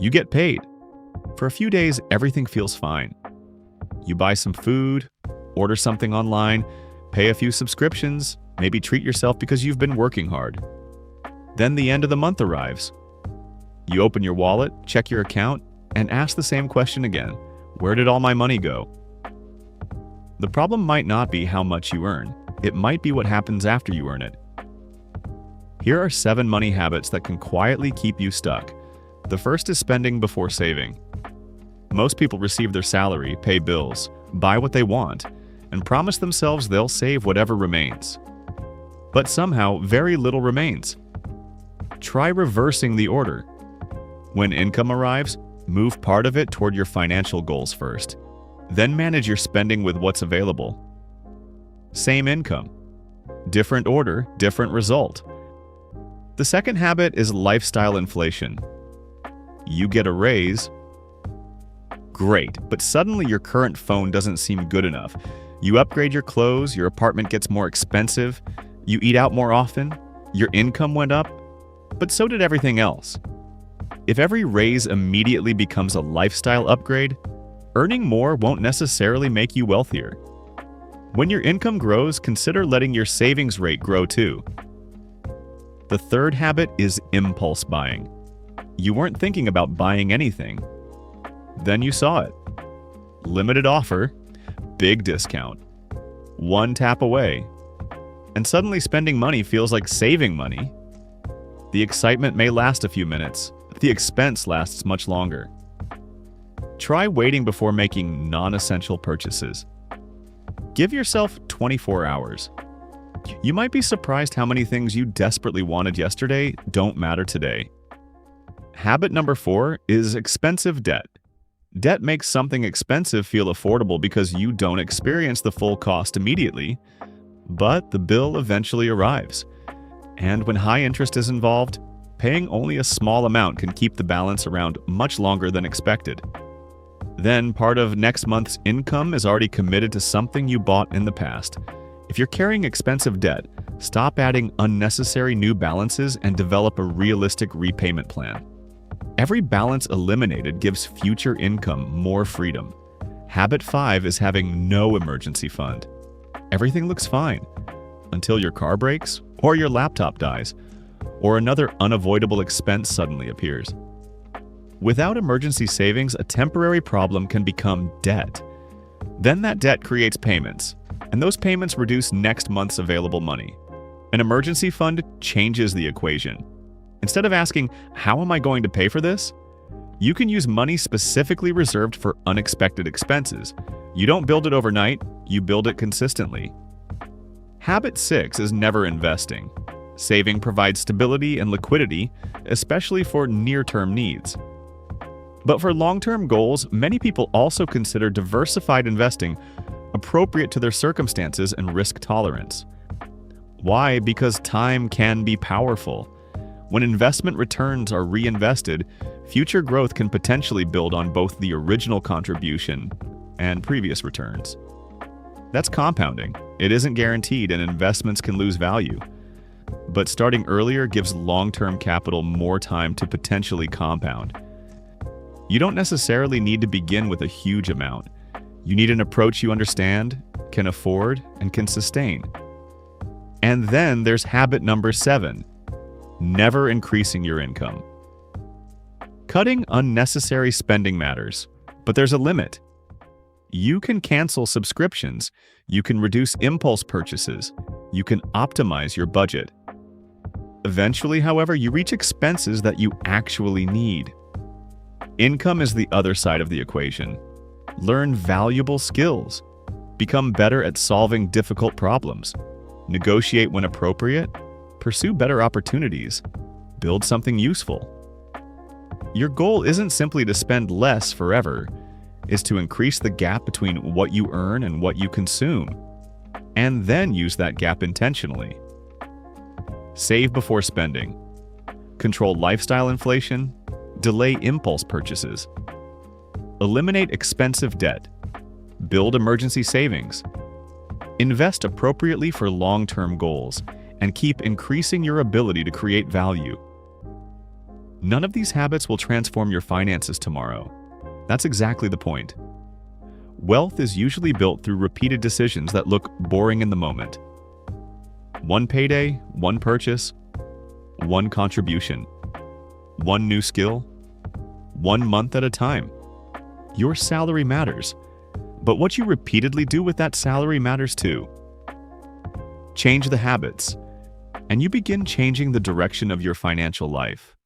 You get paid. For a few days, everything feels fine. You buy some food, order something online, pay a few subscriptions, maybe treat yourself because you've been working hard. Then the end of the month arrives. You open your wallet, check your account, and ask the same question again. Where did all my money go? The problem might not be how much you earn. It might be what happens after you earn it. Here are 7 money habits that can quietly keep you stuck. The first is spending before saving. Most people receive their salary, pay bills, buy what they want, and promise themselves they'll save whatever remains. But somehow, very little remains. Try reversing the order. When income arrives, move part of it toward your financial goals first. Then manage your spending with what's available. Same income. Different order, different result. The second habit is lifestyle inflation. You get a raise. Great, but suddenly your current phone doesn't seem good enough. You upgrade your clothes, your apartment gets more expensive, you eat out more often, your income went up, but so did everything else. If every raise immediately becomes a lifestyle upgrade, earning more won't necessarily make you wealthier. When your income grows, consider letting your savings rate grow too. The third habit is impulse buying. You weren't thinking about buying anything. Then you saw it. Limited offer, big discount. One tap away. And suddenly spending money feels like saving money. The excitement may last a few minutes. The expense lasts much longer. Try waiting before making non-essential purchases. Give yourself 24 hours. You might be surprised how many things you desperately wanted yesterday don't matter today. Habit number 4 is expensive debt. Debt makes something expensive feel affordable because you don't experience the full cost immediately, but the bill eventually arrives. And when high interest is involved, paying only a small amount can keep the balance around much longer than expected. Then part of next month's income is already committed to something you bought in the past. If you're carrying expensive debt, stop adding unnecessary new balances and develop a realistic repayment plan. Every balance eliminated gives future income more freedom. Habit 5 is having no emergency fund. Everything looks fine until your car breaks, or your laptop dies, or another unavoidable expense suddenly appears. Without emergency savings, a temporary problem can become debt. Then that debt creates payments, and those payments reduce next month's available money. An emergency fund changes the equation. Instead of asking, "How am I going to pay for this?" you can use money specifically reserved for unexpected expenses. You don't build it overnight, you build it consistently. Habit 6 is never investing. Saving provides stability and liquidity, especially for near-term needs. But for long-term goals, many people also consider diversified investing appropriate to their circumstances and risk tolerance. Why? Because time can be powerful. When investment returns are reinvested, future growth can potentially build on both the original contribution and previous returns. That's compounding. It isn't guaranteed and investments can lose value. But starting earlier gives long-term capital more time to potentially compound. You don't necessarily need to begin with a huge amount. You need an approach you understand, can afford, and can sustain. And then there's habit number 7, never increasing your income. Cutting unnecessary spending matters, but there's a limit. You can cancel subscriptions, you can reduce impulse purchases, you can optimize your budget. Eventually, however, you reach expenses that you actually need. Income is the other side of the equation. Learn valuable skills. Become better at solving difficult problems. Negotiate when appropriate. Pursue better opportunities. Build something useful. Your goal isn't simply to spend less forever. It's to increase the gap between what you earn and what you consume. And then use that gap intentionally. Save before spending. Control lifestyle inflation. Delay impulse purchases. Eliminate expensive debt. Build emergency savings. Invest appropriately for long-term goals and keep increasing your ability to create value. None of these habits will transform your finances tomorrow. That's exactly the point. Wealth is usually built through repeated decisions that look boring in the moment. One payday, one purchase, one contribution, one new skill, 1 month at a time. Your salary matters, but what you repeatedly do with that salary matters too. Change the habits, and you begin changing the direction of your financial life.